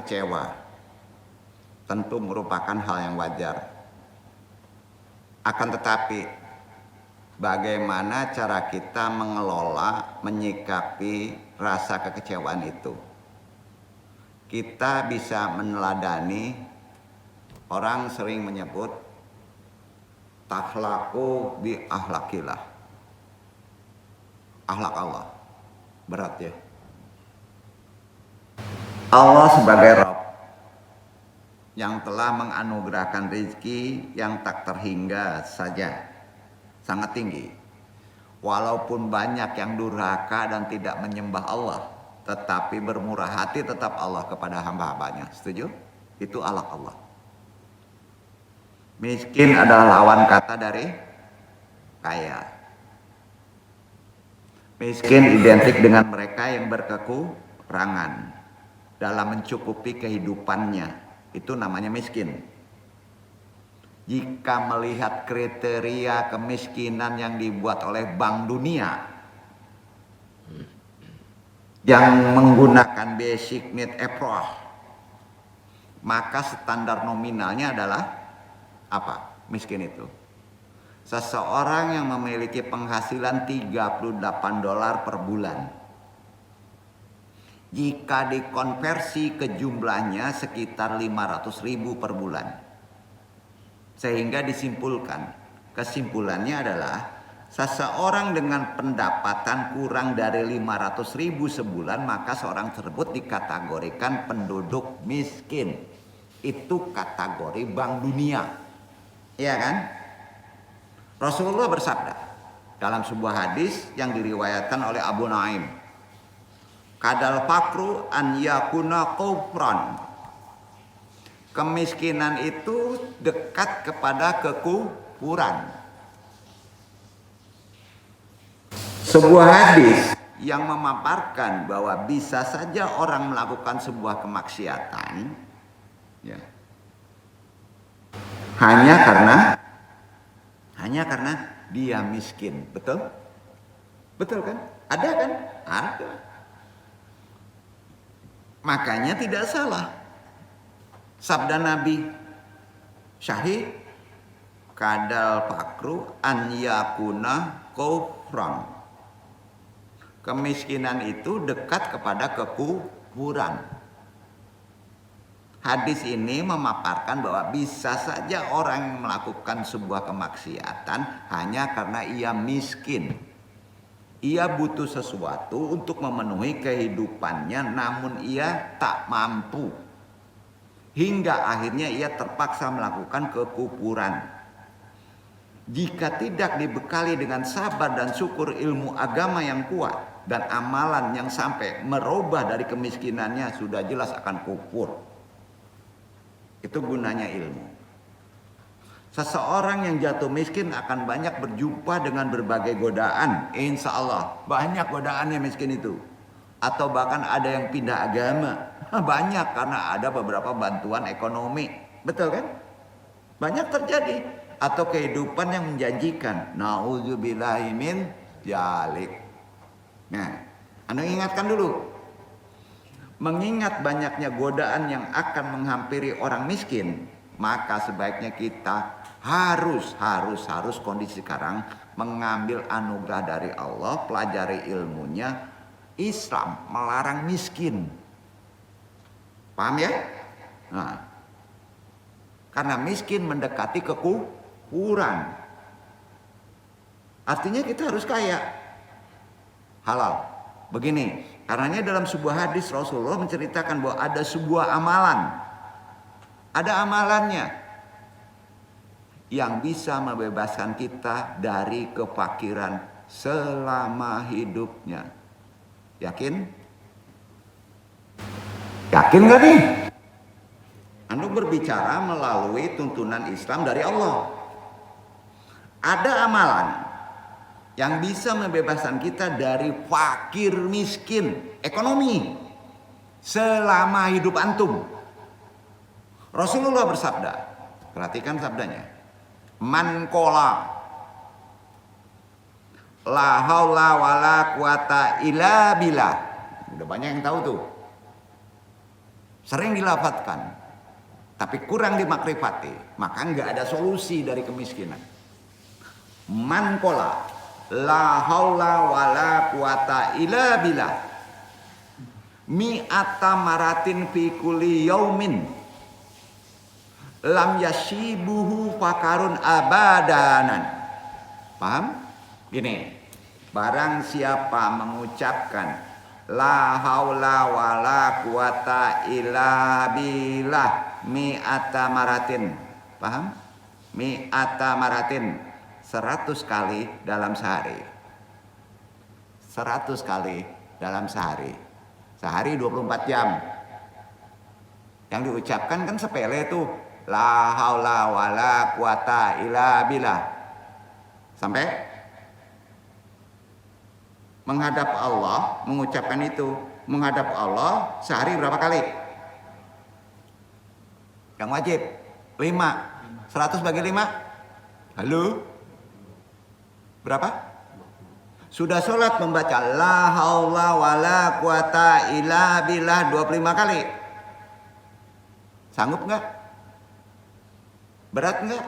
kecewa. Tentu merupakan hal yang wajar. Akan tetapi, bagaimana cara kita mengelola, menyikapi rasa kekecewaan itu? Kita bisa meneladani, orang sering menyebut takhlaku bi ahlakillah, akhlak Allah. Berat ya. Allah sebagai Rabb yang telah menganugerahkan rezeki yang tak terhingga saja, sangat tinggi. Walaupun banyak yang durhaka dan tidak menyembah Allah, tetapi bermurah hati tetap Allah kepada hamba-hambanya. Setuju? Itu akhlak Allah. Miskin adalah lawan kata dari kaya. Miskin identik dengan mereka yang berkekurangan dalam mencukupi kehidupannya. Itu namanya miskin. Jika melihat kriteria kemiskinan yang dibuat oleh Bank Dunia yang menggunakan basic need approach, maka standar nominalnya adalah apa? Miskin itu seseorang yang memiliki penghasilan $38 per bulan. Jika dikonversi ke jumlahnya sekitar 500.000 per bulan. Sehingga kesimpulannya adalah seseorang dengan pendapatan kurang dari 500.000 sebulan, maka seorang tersebut dikategorikan penduduk miskin. Itu kategori Bank Dunia. Iya kan? Rasulullah bersabda dalam sebuah hadis yang diriwayatkan oleh Abu Naim, kadal fakru an yakuna kufran. Kemiskinan itu dekat kepada kekufuran. Sebuah hadis yang memaparkan bahwa bisa saja orang melakukan sebuah kemaksiatan ya, hanya karena dia miskin. Betul? Betul kan? Ada kan? Ada. Makanya tidak salah sabda Nabi, syahid kadal fakru an yakuna kufran. Kemiskinan itu dekat kepada kekufuran. Hadis ini memaparkan bahwa bisa saja orang melakukan sebuah kemaksiatan hanya karena ia miskin. Ia butuh sesuatu untuk memenuhi kehidupannya, namun ia tak mampu. Hingga akhirnya ia terpaksa melakukan kekufuran. Jika tidak dibekali dengan sabar dan syukur, ilmu agama yang kuat dan amalan yang sampai merubah dari kemiskinannya, sudah jelas akan kufur. Itu gunanya ilmu. Seseorang yang jatuh miskin akan banyak berjumpa dengan berbagai godaan. Insya Allah banyak godaannya miskin itu. Atau bahkan ada yang pindah agama. Banyak karena ada beberapa bantuan ekonomi. Betul kan? Banyak terjadi. Atau kehidupan yang menjanjikan. Na'udzubillahi min dzalik. Nah, Anda ingatkan dulu. Mengingat banyaknya godaan yang akan menghampiri orang miskin, maka sebaiknya kita harus kondisi sekarang mengambil anugerah dari Allah, pelajari ilmunya. Islam melarang miskin. Paham ya? Nah, karena miskin mendekati kekufuran. Artinya kita harus kaya. Halal. Begini, karenanya dalam sebuah hadis Rasulullah menceritakan bahwa ada sebuah amalan. Ada amalannya yang bisa membebaskan kita dari kefakiran selama hidupnya. Yakin? Yakin gak nih? Anda berbicara melalui tuntunan Islam dari Allah. Ada amalan yang bisa membebaskan kita dari fakir miskin ekonomi selama hidup antum. Rasulullah bersabda, perhatikan sabdanya, man qala la haula wala quwata illa billah. Udah banyak yang tahu tuh. sering dilafadzkan, tapi kurang dimakrifati, maka nggak ada solusi dari kemiskinan. Man qala la haula wala quwata illa billah mi'ata maratin fi kulli yaumin lam yashibuhu fakarun abadanan. Paham? Gini, barang siapa mengucapkan la haula wala quwata illa billah mi'ata maratin. Paham? Mi'ata maratin 100 kali dalam sehari. 100 kali dalam sehari. Sehari 24 jam. Yang diucapkan kan sepele tuh. La haula wala quwata illa billah. Sampai menghadap Allah, mengucapkan itu. Menghadap Allah sehari berapa kali? Yang wajib 5. 100 bagi 5. Halo? Berapa? Sudah sholat membaca la haula wala quwata illa billah 25 kali. Sanggup nggak? Berat nggak?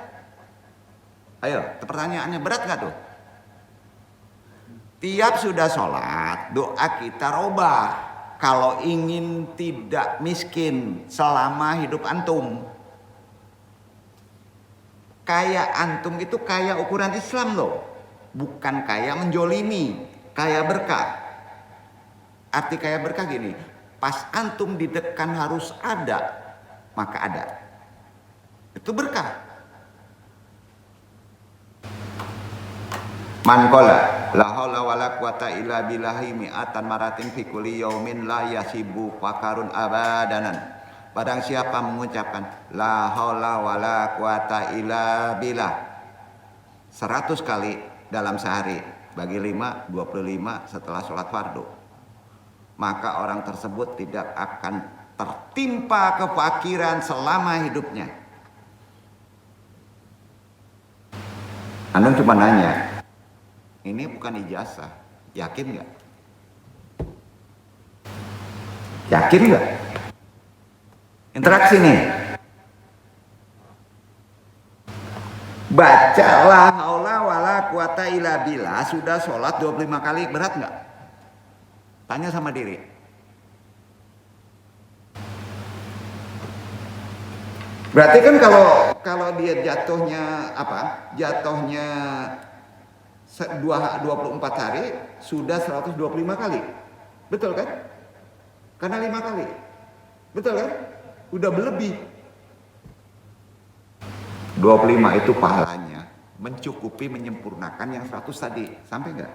Ayo, pertanyaannya berat nggak tuh? Tiap sudah sholat, doa kita robah. Kalau ingin tidak miskin selama hidup antum. Kaya antum itu kaya ukuran Islam loh. Bukan kaya menjolimi, kaya berkah. Arti kaya berkah gini, pas antum didekan harus ada, maka ada. Itu berkah. Man qala la haula wala quwata illa billahi mi'atan maratin fi kulli yaumin la yasibu fakarun abadanan. Barang siapa mengucapkan la haula wala quwata illa billah 100 kali dalam sehari, bagi 5, 25 setelah sholat fardu, maka orang tersebut tidak akan tertimpa kefakiran selama hidupnya. Antum cuma nanya, ini bukan ijazah, yakin nggak? Yakin nggak? Interaksi nih. Baca la haula wala quwata illa billah sudah sholat 25 kali, berat nggak? Tanya sama diri. Berarti kan kalau dia jatuhnya apa? Jatuhnya 24 hari sudah 125 kali. Betul kan? Karena 5 kali. Betul kan? Udah berlebih. 25 itu pahalanya mencukupi menyempurnakan yang 100 tadi. Sampai enggak?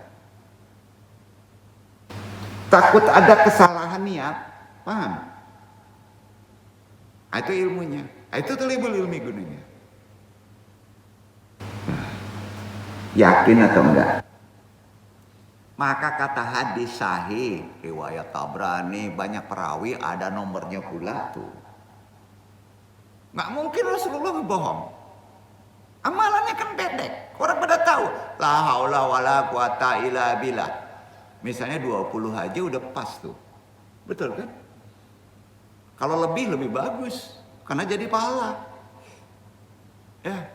Takut ada kesalahan niat, paham? Itu ilmunya. Itu tulibul ilmi gunanya. Yakin atau enggak? Maka kata hadis sahih riwayat Tabrani, banyak perawi ada nomornya pula tuh. Nggak mungkin Rasulullah bohong. Amalannya kan pendek. Orang pada tahu la haula wala quwata illa billah. Misalnya 20 aja udah pas tuh. Betul kan? Kalau lebih bagus karena jadi pahala. Ya.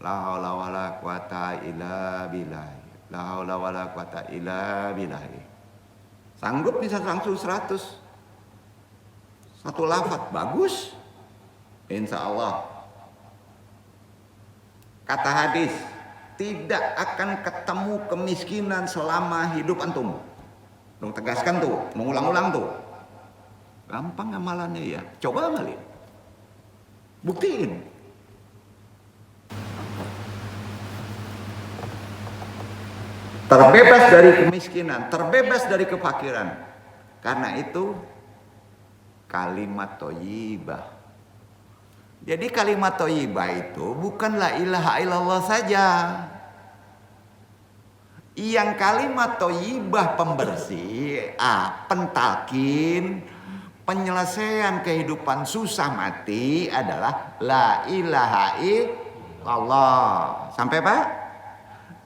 La haula wala quwata illa billah. La haula wala quwata illa billah. Sanggup bisa langsung 100. Satu lafaz bagus. Insya Allah. Kata hadis, tidak akan ketemu kemiskinan selama hidup antum. Dong tegaskan tuh, mengulang-ulang tuh. Gampang amalannya ya. Coba ngalih. Buktiin. Terbebas dari kemiskinan, terbebas dari kefakiran. Karena itu kalimat thayyibah. Jadi kalimat thayyibah itu bukan la ilaha illallah saja. Yang kalimat thayyibah pembersih, pentalkin, penyelesaian kehidupan susah mati adalah la ilaha illallah. Sampai Pak?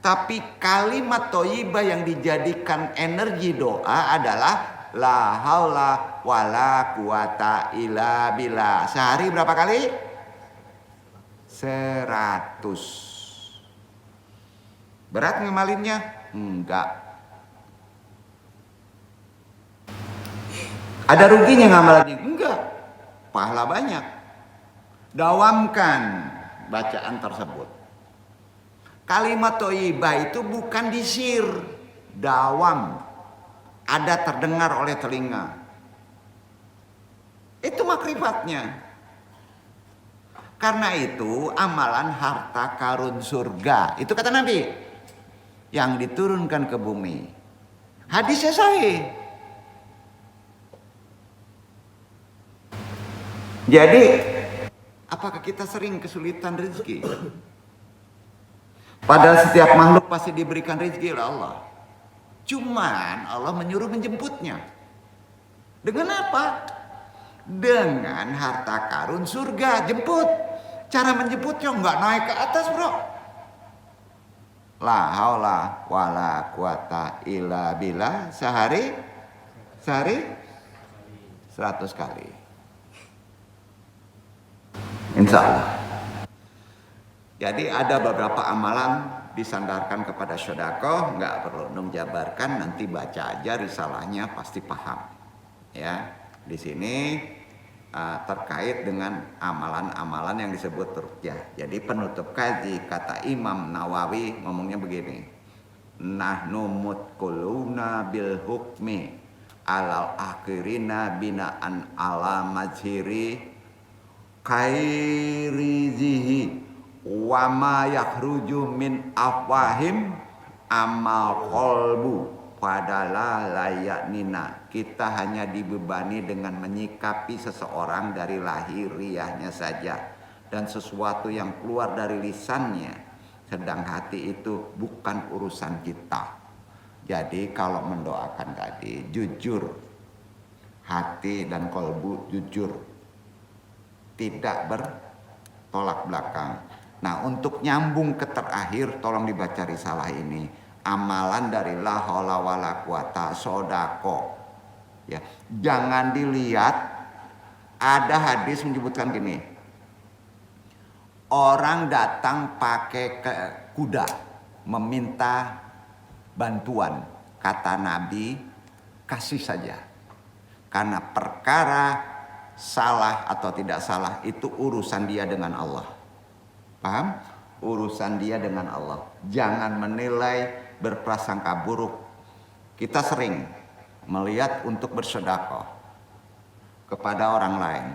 Tapi kalimat thayyibah yang dijadikan energi doa adalah La haula wala quwata illa billah. Sehari berapa kali? 100. Berat ngamalinnya? Enggak. Ada ruginya ngamalinnya? Enggak. Pahala banyak. Dawamkan bacaan tersebut. Kalimat thayyibah itu bukan disir, dawam. Ada terdengar oleh telinga. Itu makrifatnya. Karena itu amalan harta karun surga. Itu kata Nabi. Yang diturunkan ke bumi. Hadisnya sahih. Jadi, apakah kita sering kesulitan rezeki? Padahal setiap makhluk pasti diberikan rezeki oleh Allah. Cuman Allah menyuruh menjemputnya. Dengan apa? Dengan harta karun surga. Jemput. Cara menjemputnya nggak naik ke atas, bro. La haula wala quwata illa billah. Sehari 100 kali. Insya Allah. Jadi ada beberapa amalan disandarkan kepada sedekah, nggak perlu menjabarkan, nanti baca aja risalahnya pasti paham. Ya, di sini terkait dengan amalan-amalan yang disebut ruqyah. Jadi penutup kaji kata Imam Nawawi ngomongnya begini. Nahnu mutquluna bil hukmi alal akhirina binaan ala majhiri khairizihi wa ma yakhruju min afwahim amal qalbu padahal layaknina. Kita hanya dibebani dengan menyikapi seseorang dari lahiriahnya saja dan sesuatu yang keluar dari lisannya, sedang hati itu bukan urusan kita. Jadi kalau mendoakan tadi jujur, hati dan kalbu jujur, tidak bertolak belakang. Nah, untuk nyambung ke terakhir, tolong dibaca risalah ini. Amalan dari la haula wala quwata sodako. Ya, jangan dilihat. Ada hadis menyebutkan gini. Orang datang pakai kuda, meminta bantuan. Kata Nabi, kasih saja. Karena perkara salah atau tidak salah itu urusan dia dengan Allah. Paham? Urusan dia dengan Allah. Jangan menilai, berprasangka buruk. Kita sering melihat untuk bersedekah kepada orang lain,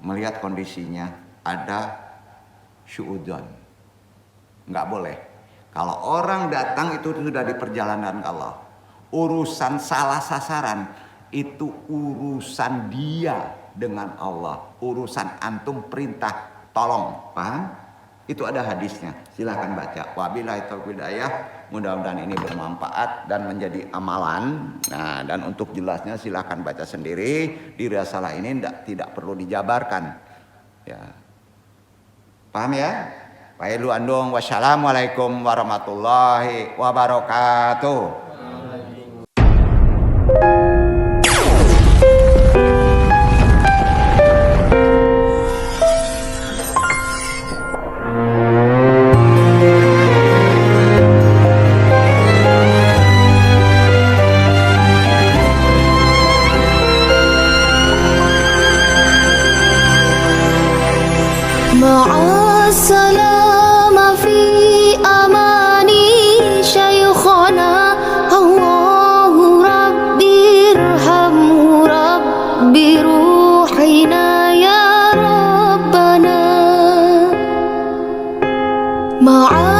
melihat kondisinya ada syuudzon. Enggak boleh. Kalau orang datang itu sudah di perjalanan Allah. Urusan salah sasaran itu urusan dia dengan Allah. Urusan antum perintah tolong. Paham? Itu ada hadisnya, silahkan baca. Wabillahi taufiq hidayah. Mudah-mudahan ini bermanfaat dan menjadi amalan. Nah, dan untuk jelasnya silahkan baca sendiri. Di risalah ini tidak perlu dijabarkan. Ya, paham ya? Wailu andung. Wassalamualaikum warahmatullahi wabarakatuh. مع